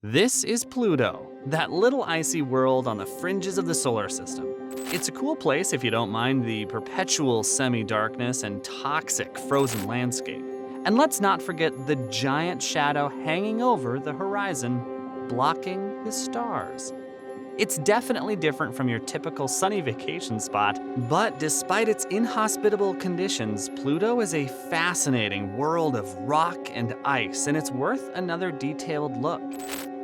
This is Pluto, that little icy world on the fringes of the solar system. It's a cool place if you don't mind the perpetual semi-darkness and toxic frozen landscape. And let's not forget the giant shadow hanging over the horizon, blocking the stars. It's definitely different from your typical sunny vacation spot, but despite its inhospitable conditions, Pluto is a fascinating world of rock and ice, and it's worth another detailed look.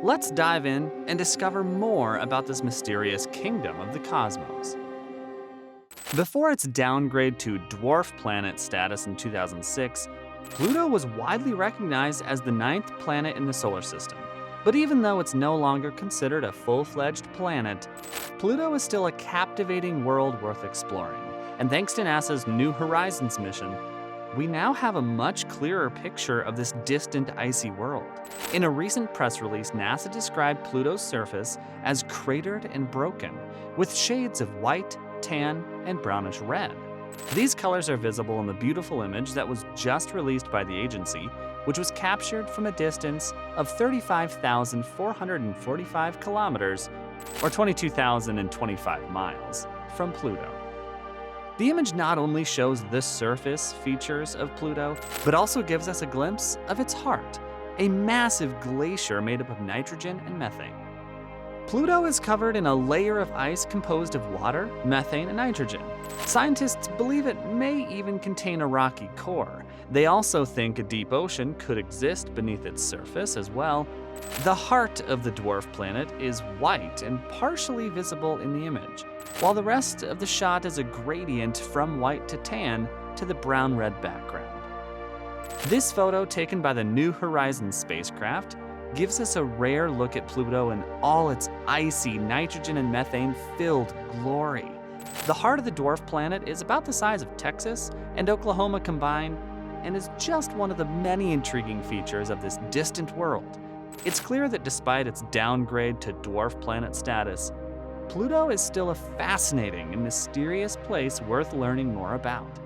Let's dive in and discover more about this mysterious kingdom of the cosmos. Before its downgrade to dwarf planet status in 2006, Pluto was widely recognized as the ninth planet in the solar system. But even though it's no longer considered a full-fledged planet, Pluto is still a captivating world worth exploring. And thanks to NASA's New Horizons mission, we now have a much clearer picture of this distant icy world. In a recent press release, NASA described Pluto's surface as cratered and broken, with shades of white, tan, and brownish red. These colors are visible in the beautiful image that was just released by the agency, which was captured from a distance of 35,445 kilometers, or 22,025 miles, from Pluto. The image not only shows the surface features of Pluto, but also gives us a glimpse of its heart, a massive glacier made up of nitrogen and methane. Pluto is covered in a layer of ice composed of water, methane, and nitrogen. Scientists believe it may even contain a rocky core. They also think a deep ocean could exist beneath its surface as well. The heart of the dwarf planet is white and partially visible in the image, while the rest of the shot is a gradient from white to tan to the brown-red background. This photo, taken by the New Horizons spacecraft, gives us a rare look at Pluto in all its icy, nitrogen and methane-filled glory. The heart of the dwarf planet is about the size of Texas and Oklahoma combined, and is just one of the many intriguing features of this distant world. It's clear that despite its downgrade to dwarf planet status, Pluto is still a fascinating and mysterious place worth learning more about.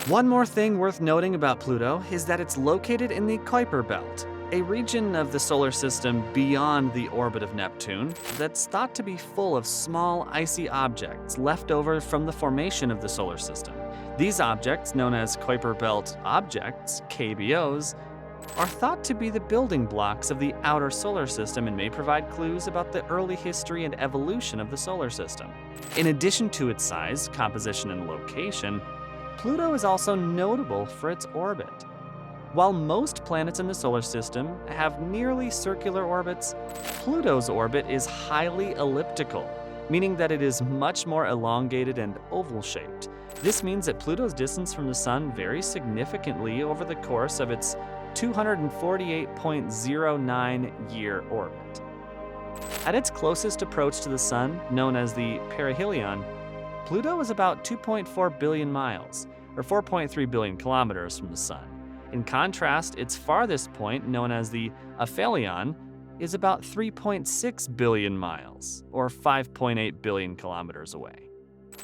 One more thing worth noting about Pluto is that it's located in the Kuiper Belt, a region of the solar system beyond the orbit of Neptune that's thought to be full of small icy objects left over from the formation of the solar system. These objects, known as Kuiper Belt objects, KBOs, are thought to be the building blocks of the outer solar system and may provide clues about the early history and evolution of the solar system. In addition to its size, composition, and location, Pluto is also notable for its orbit. While most planets in the solar system have nearly circular orbits, Pluto's orbit is highly elliptical, meaning that it is much more elongated and oval-shaped. This means that Pluto's distance from the Sun varies significantly over the course of its 248.09-year orbit. At its closest approach to the Sun, known as the perihelion, Pluto is about 2.4 billion miles, or 4.3 billion kilometers from the Sun. In contrast, its farthest point, known as the aphelion, is about 3.6 billion miles, or 5.8 billion kilometers away.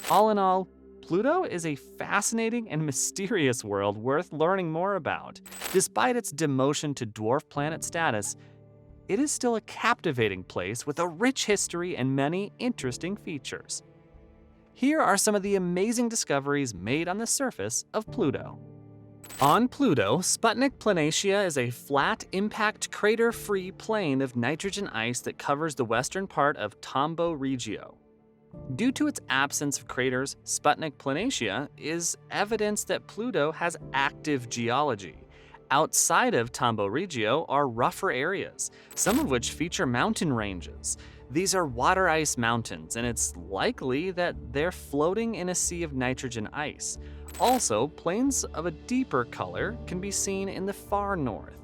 All in all, Pluto is a fascinating and mysterious world worth learning more about. Despite its demotion to dwarf planet status, it is still a captivating place with a rich history and many interesting features. Here are some of the amazing discoveries made on the surface of Pluto. On Pluto, Sputnik Planitia is a flat, impact crater-free plain of nitrogen ice that covers the western part of Tombaugh Regio. Due to its absence of craters, Sputnik Planitia is evidence that Pluto has active geology. Outside of Tombaugh Regio are rougher areas, some of which feature mountain ranges. These are water ice mountains, and it's likely that they're floating in a sea of nitrogen ice. Also, plains of a deeper color can be seen in the far north.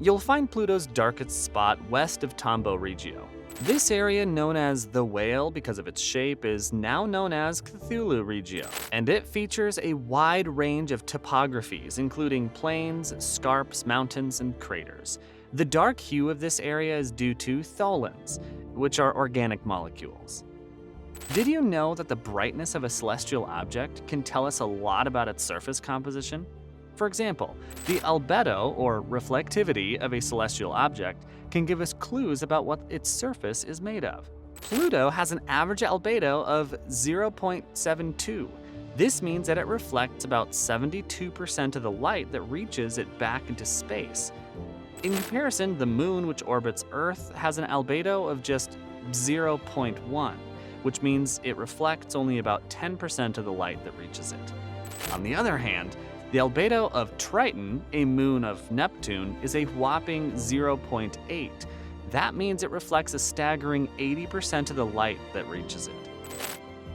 You'll find Pluto's darkest spot west of Tombaugh Regio. This area, known as the Whale because of its shape, is now known as Cthulhu Regio, and it features a wide range of topographies, including plains, scarps, mountains, and craters. The dark hue of this area is due to tholins, which are organic molecules. Did you know that the brightness of a celestial object can tell us a lot about its surface composition? For example, the albedo, or reflectivity, of a celestial object can give us clues about what its surface is made of. Pluto has an average albedo of 0.72. This means that it reflects about 72% of the light that reaches it back into space. In comparison, the Moon, which orbits Earth, has an albedo of just 0.1, which means it reflects only about 10% of the light that reaches it. On the other hand, the albedo of Triton, a moon of Neptune, is a whopping 0.8. That means it reflects a staggering 80% of the light that reaches it.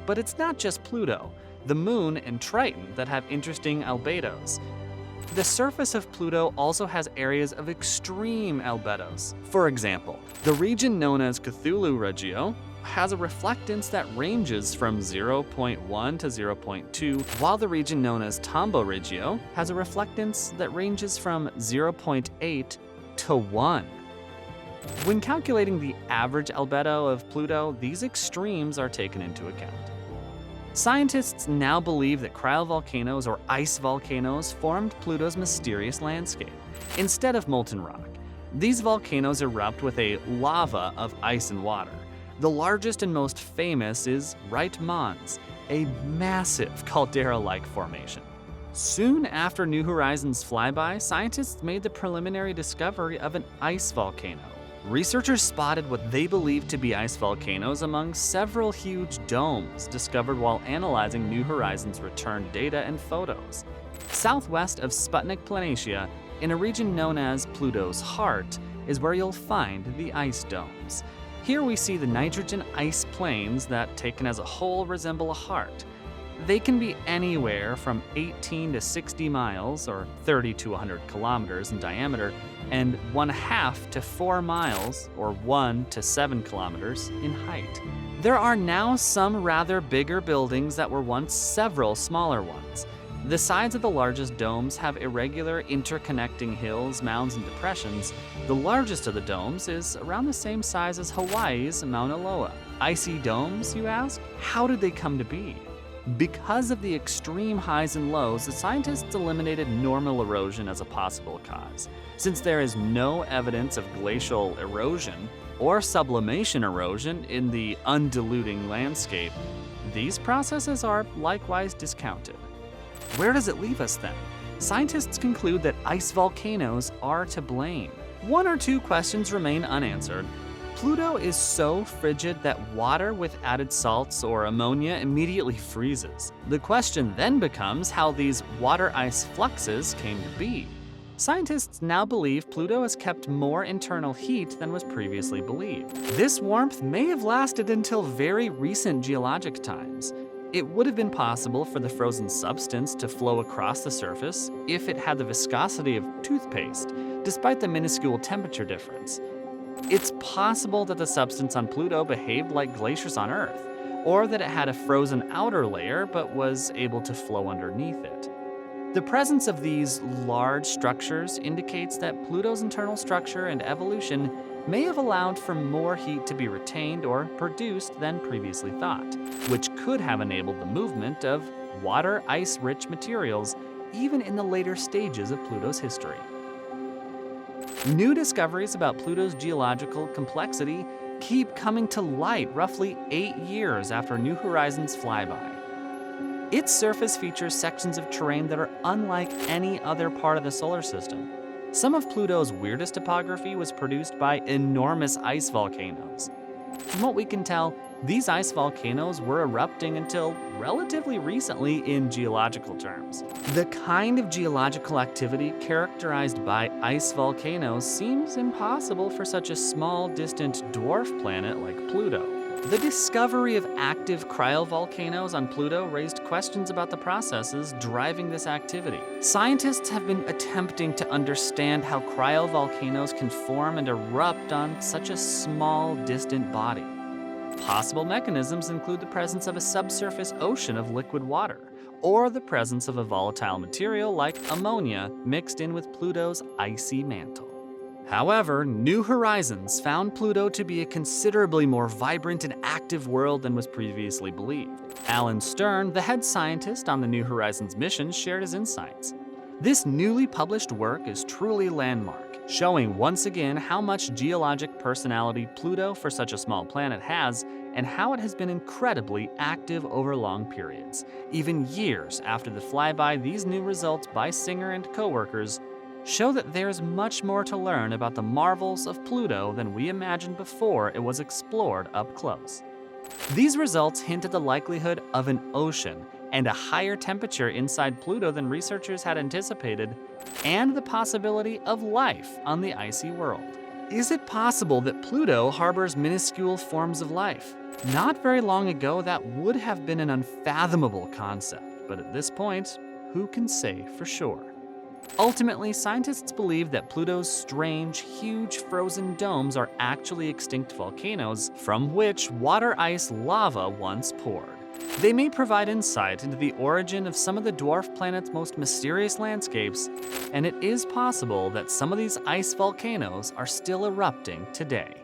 But it's not just Pluto, the Moon, and Triton that have interesting albedos. The surface of Pluto also has areas of extreme albedos. For example, the region known as Cthulhu Regio has a reflectance that ranges from 0.1 to 0.2, while the region known as Tombo Regio has a reflectance that ranges from 0.8 to 1. When calculating the average albedo of Pluto, these extremes are taken into account. Scientists now believe that cryovolcanoes or ice volcanoes formed Pluto's mysterious landscape. Instead of molten rock, these volcanoes erupt with a lava of ice and water. The largest and most famous is Right Mons, a massive caldera-like formation. Soon after New Horizons' flyby, scientists made the preliminary discovery of an ice volcano. Researchers spotted what they believed to be ice volcanoes among several huge domes discovered while analyzing New Horizons' return data and photos. Southwest of Sputnik Planitia, in a region known as Pluto's Heart, is where you'll find the ice domes. Here we see the nitrogen ice plains that, taken as a whole, resemble a heart. They can be anywhere from 18 to 60 miles, or 30 to 100 kilometers in diameter, and 1/2 to 4 miles, or 1 to 7 kilometers in height. There are now some rather bigger buildings that were once several smaller ones. The sides of the largest domes have irregular interconnecting hills, mounds, and depressions. The largest of the domes is around the same size as Hawaii's Mauna Loa. Icy domes, you ask? How did they come to be? Because of the extreme highs and lows, the scientists eliminated normal erosion as a possible cause. Since there is no evidence of glacial erosion or sublimation erosion in the undulating landscape, these processes are likewise discounted. Where does it leave us then? Scientists conclude that ice volcanoes are to blame. One or two questions remain unanswered. Pluto is so frigid that water with added salts or ammonia immediately freezes. The question then becomes how these water-ice fluxes came to be. Scientists now believe Pluto has kept more internal heat than was previously believed. This warmth may have lasted until very recent geologic times. It would have been possible for the frozen substance to flow across the surface if it had the viscosity of toothpaste, despite the minuscule temperature difference. It's possible that the substance on Pluto behaved like glaciers on Earth, or that it had a frozen outer layer but was able to flow underneath it. The presence of these large structures indicates that Pluto's internal structure and evolution may have allowed for more heat to be retained or produced than previously thought, which could have enabled the movement of water ice-rich materials even in the later stages of Pluto's history. New discoveries about Pluto's geological complexity keep coming to light roughly 8 years after New Horizons' flyby. Its surface features sections of terrain that are unlike any other part of the solar system. Some of Pluto's weirdest topography was produced by enormous ice volcanoes. From what we can tell, these ice volcanoes were erupting until relatively recently in geological terms. The kind of geological activity characterized by ice volcanoes seems impossible for such a small, distant dwarf planet like Pluto. The discovery of active cryovolcanoes on Pluto raised questions about the processes driving this activity. Scientists have been attempting to understand how cryovolcanoes can form and erupt on such a small, distant body. Possible mechanisms include the presence of a subsurface ocean of liquid water, or the presence of a volatile material like ammonia mixed in with Pluto's icy mantle. However, New Horizons found Pluto to be a considerably more vibrant and active world than was previously believed. Alan Stern, the head scientist on the New Horizons mission, shared his insights. This newly published work is truly landmark, showing once again how much geologic personality Pluto for such a small planet has and how it has been incredibly active over long periods. Even years after the flyby, these new results by Singer and coworkers show that there's much more to learn about the marvels of Pluto than we imagined before it was explored up close. These results hint at the likelihood of an ocean and a higher temperature inside Pluto than researchers had anticipated, and the possibility of life on the icy world. Is it possible that Pluto harbors minuscule forms of life? Not very long ago, that would have been an unfathomable concept, but at this point, who can say for sure? Ultimately, scientists believe that Pluto's strange, huge frozen domes are actually extinct volcanoes from which water ice lava once poured. They may provide insight into the origin of some of the dwarf planet's most mysterious landscapes, and it is possible that some of these ice volcanoes are still erupting today.